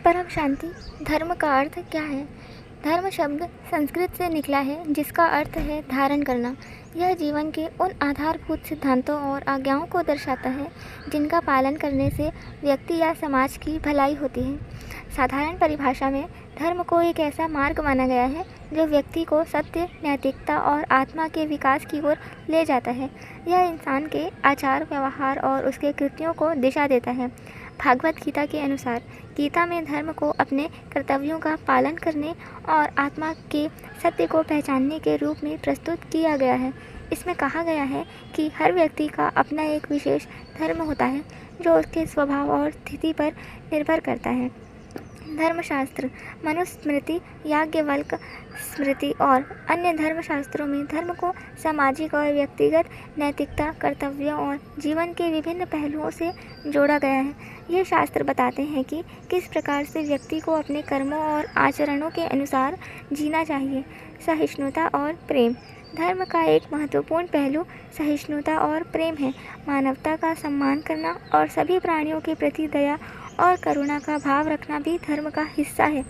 परम शांति। धर्म का अर्थ क्या है? धर्म शब्द संस्कृत से निकला है जिसका अर्थ है धारण करना। यह जीवन के उन आधारभूत सिद्धांतों और आज्ञाओं को दर्शाता है जिनका पालन करने से व्यक्ति या समाज की भलाई होती है। साधारण परिभाषा में धर्म को एक ऐसा मार्ग माना गया है जो व्यक्ति को सत्य, नैतिकता और आत्मा के विकास की ओर ले जाता है। यह इंसान के आचार व्यवहार और उसके कृत्यों को दिशा देता है। भागवत गीता के अनुसार गीता में धर्म को अपने कर्तव्यों का पालन करने और आत्मा के सत्य को पहचानने के रूप में प्रस्तुत किया गया है। इसमें कहा गया है कि हर व्यक्ति का अपना एक विशेष धर्म होता है जो उसके स्वभाव और स्थिति पर निर्भर करता है। धर्मशास्त्र, मनुस्मृति, याज्ञवल्क्य स्मृति और अन्य धर्मशास्त्रों में धर्म को सामाजिक और व्यक्तिगत नैतिकता, कर्तव्यों और जीवन के विभिन्न पहलुओं से जोड़ा गया है। ये शास्त्र बताते हैं कि किस प्रकार से व्यक्ति को अपने कर्मों और आचरणों के अनुसार जीना चाहिए। सहिष्णुता और प्रेम। धर्म का एक महत्वपूर्ण पहलू सहिष्णुता और प्रेम है। मानवता का सम्मान करना और सभी प्राणियों के प्रति दया और करुणा का भाव रखना भी धर्म का हिस्सा है।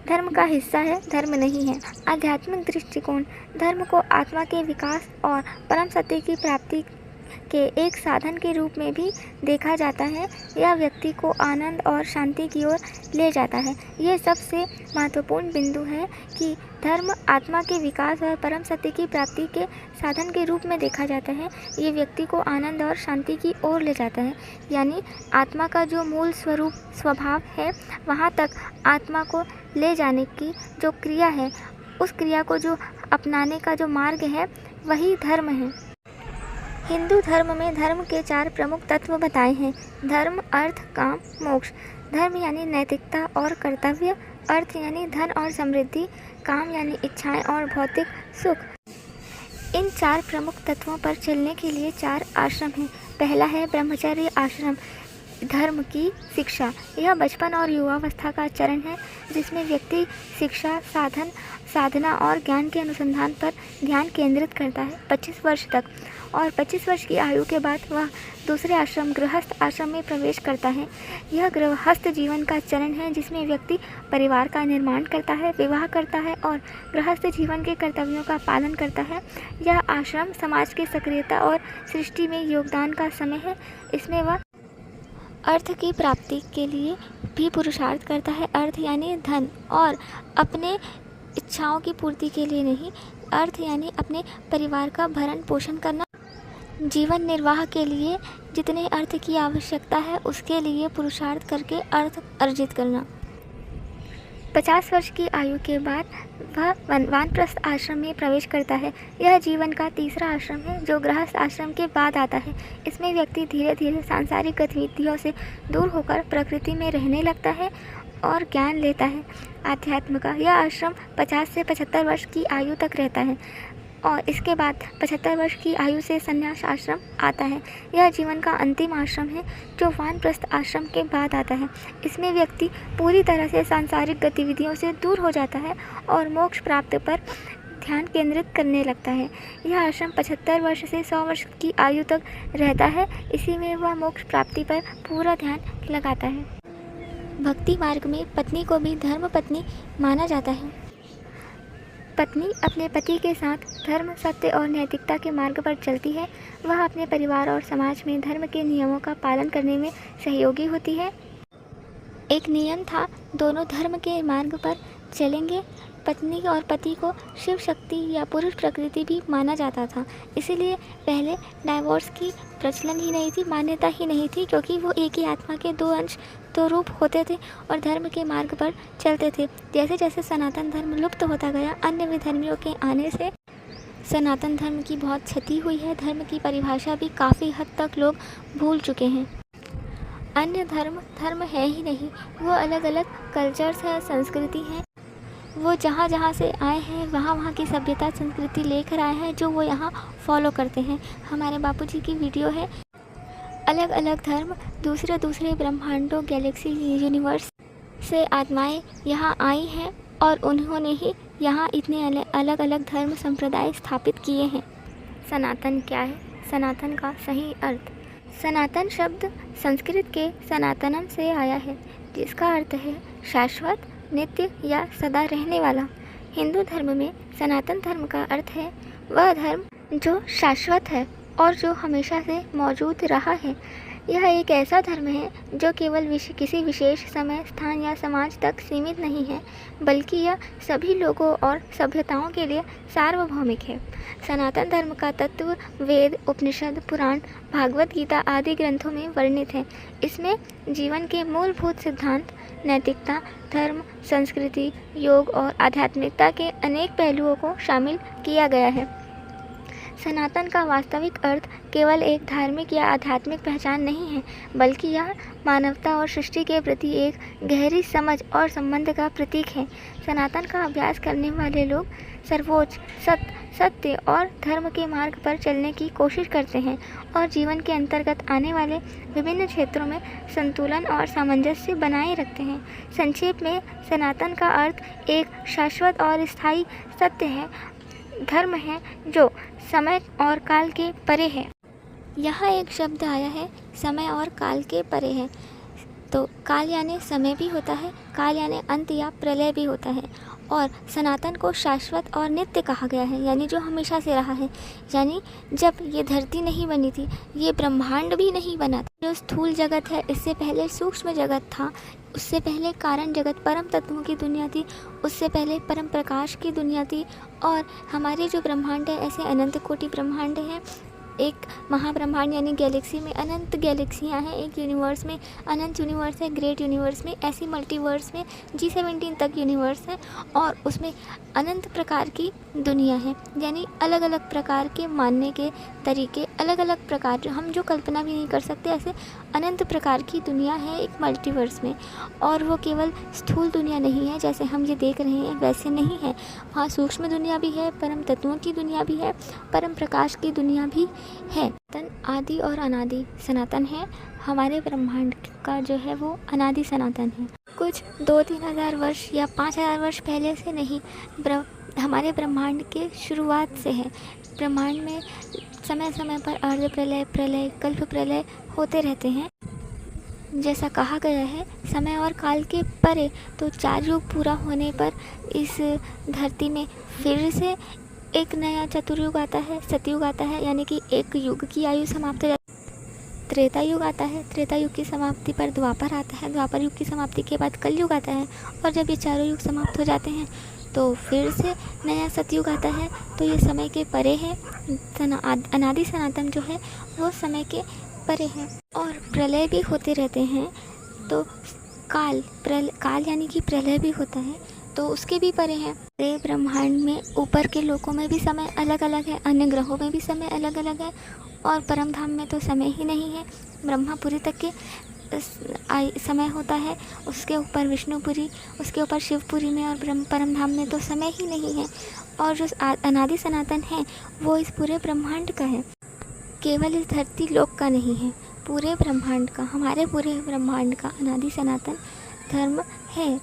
धर्म का हिस्सा है, धर्म नहीं है। आध्यात्मिक दृष्टिकोण। धर्म को आत्मा के विकास और परम सत्य की प्राप्ति के एक साधन के रूप में भी देखा जाता है। यह व्यक्ति को आनंद और शांति की ओर ले जाता है। ये सबसे महत्वपूर्ण बिंदु है कि धर्म आत्मा के विकास और परम सत्य की प्राप्ति के साधन के रूप में देखा जाता है। ये व्यक्ति को आनंद और शांति की ओर ले जाता है, यानी आत्मा का जो मूल स्वरूप स्वभाव है वहाँ तक आत्मा को ले जाने की जो क्रिया है, उस क्रिया को जो अपनाने का जो मार्ग है वही धर्म है। हिंदू धर्म में धर्म के 4 प्रमुख तत्व बताए हैं। धर्म, अर्थ, काम, मोक्ष। धर्म यानी नैतिकता और कर्तव्य, अर्थ यानी धन और समृद्धि, काम यानी इच्छाएं और भौतिक सुख। इन 4 प्रमुख तत्वों पर चलने के लिए 4 आश्रम हैं। पहला है ब्रह्मचर्य आश्रम, धर्म की शिक्षा। यह बचपन और युवावस्था का चरण है जिसमें व्यक्ति शिक्षा, साधना और ज्ञान के अनुसंधान पर ध्यान केंद्रित करता है 25 वर्ष तक, और 25 वर्ष की आयु के बाद वह दूसरे आश्रम गृहस्थ आश्रम में प्रवेश करता है। यह गृहस्थ जीवन का चरण है जिसमें व्यक्ति परिवार का निर्माण करता है, विवाह करता है और गृहस्थ जीवन के कर्तव्यों का पालन करता है। यह आश्रम समाज की सक्रियता और सृष्टि में योगदान का समय है। इसमें वह अर्थ की प्राप्ति के लिए भी पुरुषार्थ करता है। अर्थ यानी धन, और अपने इच्छाओं की पूर्ति के लिए नहीं। अर्थ यानी अपने परिवार का भरण पोषण करना। जीवन निर्वाह के लिए जितने अर्थ की आवश्यकता है उसके लिए पुरुषार्थ करके अर्थ अर्जित करना। 50 वर्ष की आयु के बाद वह वानप्रस्थ आश्रम में प्रवेश करता है। यह जीवन का तीसरा आश्रम है जो गृहस्थ आश्रम के बाद आता है। इसमें व्यक्ति धीरे धीरे सांसारिक गतिविधियों से दूर होकर प्रकृति में रहने लगता है और ज्ञान लेता है। आध्यात्म का यह आश्रम 50 से 75 वर्ष की आयु तक रहता है और इसके बाद 75 वर्ष की आयु से संन्यास आश्रम आता है। यह जीवन का अंतिम आश्रम है जो वानप्रस्थ आश्रम के बाद आता है। इसमें व्यक्ति पूरी तरह से सांसारिक गतिविधियों से दूर हो जाता है और मोक्ष प्राप्ति पर ध्यान केंद्रित करने लगता है। यह आश्रम 75 वर्ष से 100 वर्ष की आयु तक रहता है। इसी में वह मोक्ष प्राप्ति पर पूरा ध्यान लगाता है। भक्ति मार्ग में पत्नी को भी धर्म पत्नी माना जाता है। पत्नी अपने पति के साथ धर्म, सत्य और नैतिकता के मार्ग पर चलती है। वह अपने परिवार और समाज में धर्म के नियमों का पालन करने में सहयोगी होती है। एक नियम था, दोनों धर्म के मार्ग पर चलेंगे। पत्नी और पति को शिव शक्ति या पुरुष प्रकृति भी माना जाता था। इसीलिए पहले डाइवोर्स की प्रचलन ही नहीं थी, मान्यता ही नहीं थी, क्योंकि वो एक ही आत्मा के 2 अंश 2 रूप होते थे और धर्म के मार्ग पर चलते थे। जैसे जैसे सनातन धर्म लुप्त होता गया, अन्य विधर्मियों के आने से सनातन धर्म की बहुत क्षति हुई है। धर्म की परिभाषा भी काफ़ी हद तक लोग भूल चुके हैं। अन्य धर्म है ही नहीं, वो अलग अलग कल्चर्स हैं, संस्कृति हैं। वो जहाँ जहाँ से आए हैं वहाँ वहाँ की सभ्यता संस्कृति लेकर आए हैं जो वो यहाँ फॉलो करते हैं। हमारे बापूजी की वीडियो है। अलग अलग धर्म, दूसरे दूसरे ब्रह्मांडों, गैलेक्सी, यूनिवर्स से आत्माएं यहाँ आई हैं और उन्होंने ही यहाँ इतने अलग अलग धर्म संप्रदाय स्थापित किए हैं। सनातन क्या है? सनातन का सही अर्थ। सनातन शब्द संस्कृत के सनातनम से आया है जिसका अर्थ है शाश्वत, नित्य या सदा रहने वाला। हिंदू धर्म में सनातन धर्म का अर्थ है वह धर्म जो शाश्वत है और जो हमेशा से मौजूद रहा है। यह एक ऐसा धर्म है जो केवल किसी विशेष समय, स्थान या समाज तक सीमित नहीं है, बल्कि यह सभी लोगों और सभ्यताओं के लिए सार्वभौमिक है। सनातन धर्म का तत्व वेद, उपनिषद, पुराण, भागवत गीता आदि ग्रंथों में वर्णित है। इसमें जीवन के मूलभूत सिद्धांत, नैतिकता, धर्म, संस्कृति, योग और आध्यात्मिकता के अनेक पहलुओं को शामिल किया गया है। सनातन का वास्तविक अर्थ केवल एक धार्मिक या आध्यात्मिक पहचान नहीं है, बल्कि यह मानवता और सृष्टि के प्रति एक गहरी समझ और संबंध का प्रतीक है। सनातन का अभ्यास करने वाले लोग सर्वोच्च सत्य और धर्म के मार्ग पर चलने की कोशिश करते हैं और जीवन के अंतर्गत आने वाले विभिन्न क्षेत्रों में संतुलन और सामंजस्य बनाए रखते हैं। संक्षेप में, सनातन का अर्थ एक शाश्वत और स्थायी सत्य है, धर्म है जो समय और काल के परे है। यहाँ एक शब्द आया है, समय और काल के परे है। तो काल यानी समय भी होता है, काल यानी अंत या प्रलय भी होता है। और सनातन को शाश्वत और नित्य कहा गया है, यानी जो हमेशा से रहा है। यानी जब ये धरती नहीं बनी थी, ये ब्रह्मांड भी नहीं बना था। जो स्थूल जगत है, इससे पहले सूक्ष्म जगत था, उससे पहले कारण जगत, परम तत्वों की दुनिया थी, उससे पहले परम प्रकाश की दुनिया थी। और हमारे जो ब्रह्मांड है, ऐसे अनंत कोटि ब्रह्मांड हैं। एक महाब्रह्मांड यानी गैलेक्सी में अनंत गैलेक्सियाँ हैं, एक यूनिवर्स में अनंत यूनिवर्स है, ग्रेट यूनिवर्स में, ऐसी मल्टीवर्स में G17 तक यूनिवर्स है और उसमें अनंत प्रकार की दुनिया है। यानी अलग अलग प्रकार के मानने के तरीके, अलग अलग प्रकार जो हम जो कल्पना भी नहीं कर सकते, ऐसे अनंत प्रकार की दुनिया है एक मल्टीवर्स में। और वो केवल स्थूल दुनिया नहीं है जैसे हम ये देख रहे हैं, वैसे नहीं है। वहाँ सूक्ष्म दुनिया भी है, परम तत्वों की दुनिया भी है, परम प्रकाश की दुनिया भी है। सनातन आदि और अनादि सनातन है। हमारे ब्रह्मांड का जो है वो अनादि सनातन है। कुछ 2-3 हज़ार वर्ष या 5,000 वर्ष पहले से नहीं, हमारे ब्रह्मांड के शुरुआत से है। ब्रह्मांड में समय समय पर अर्ध प्रलय, प्रलय, कल्प प्रलय होते रहते हैं। जैसा कहा गया है, समय और काल के परे, तो 4 युग पूरा होने पर इस धरती में फिर से एक नया चतुर्युग आता है, सतयुग आता है, यानी कि एक युग की आयु समाप्त हो जाती है। त्रेता युग आता है, त्रेता युग की समाप्ति पर द्वापर आता है, द्वापर युग की समाप्ति के बाद कलयुग आता है। और जब ये चारों युग समाप्त हो जाते हैं तो फिर से नया सतयुग आता है। तो ये समय के परे है। अनादि सनातन जो है वो समय के परे है। और प्रलय भी होते रहते हैं, तो काल यानी कि प्रलय भी होता है, तो उसके भी परे हैं। ब्रह्मांड में ऊपर के लोकों में भी समय अलग अलग है, अन्य ग्रहों में भी समय अलग अलग है, और परम धाम में तो समय ही नहीं है। ब्रह्मापुरी तक के समय होता है, उसके ऊपर विष्णुपुरी, उसके ऊपर शिवपुरी में, और परम धाम में तो समय ही नहीं है। और जो अनादि सनातन है वो इस पूरे ब्रह्मांड का है, केवल इस धरती लोक का नहीं है, पूरे ब्रह्मांड का, हमारे पूरे ब्रह्मांड का अनादि सनातन धर्म है।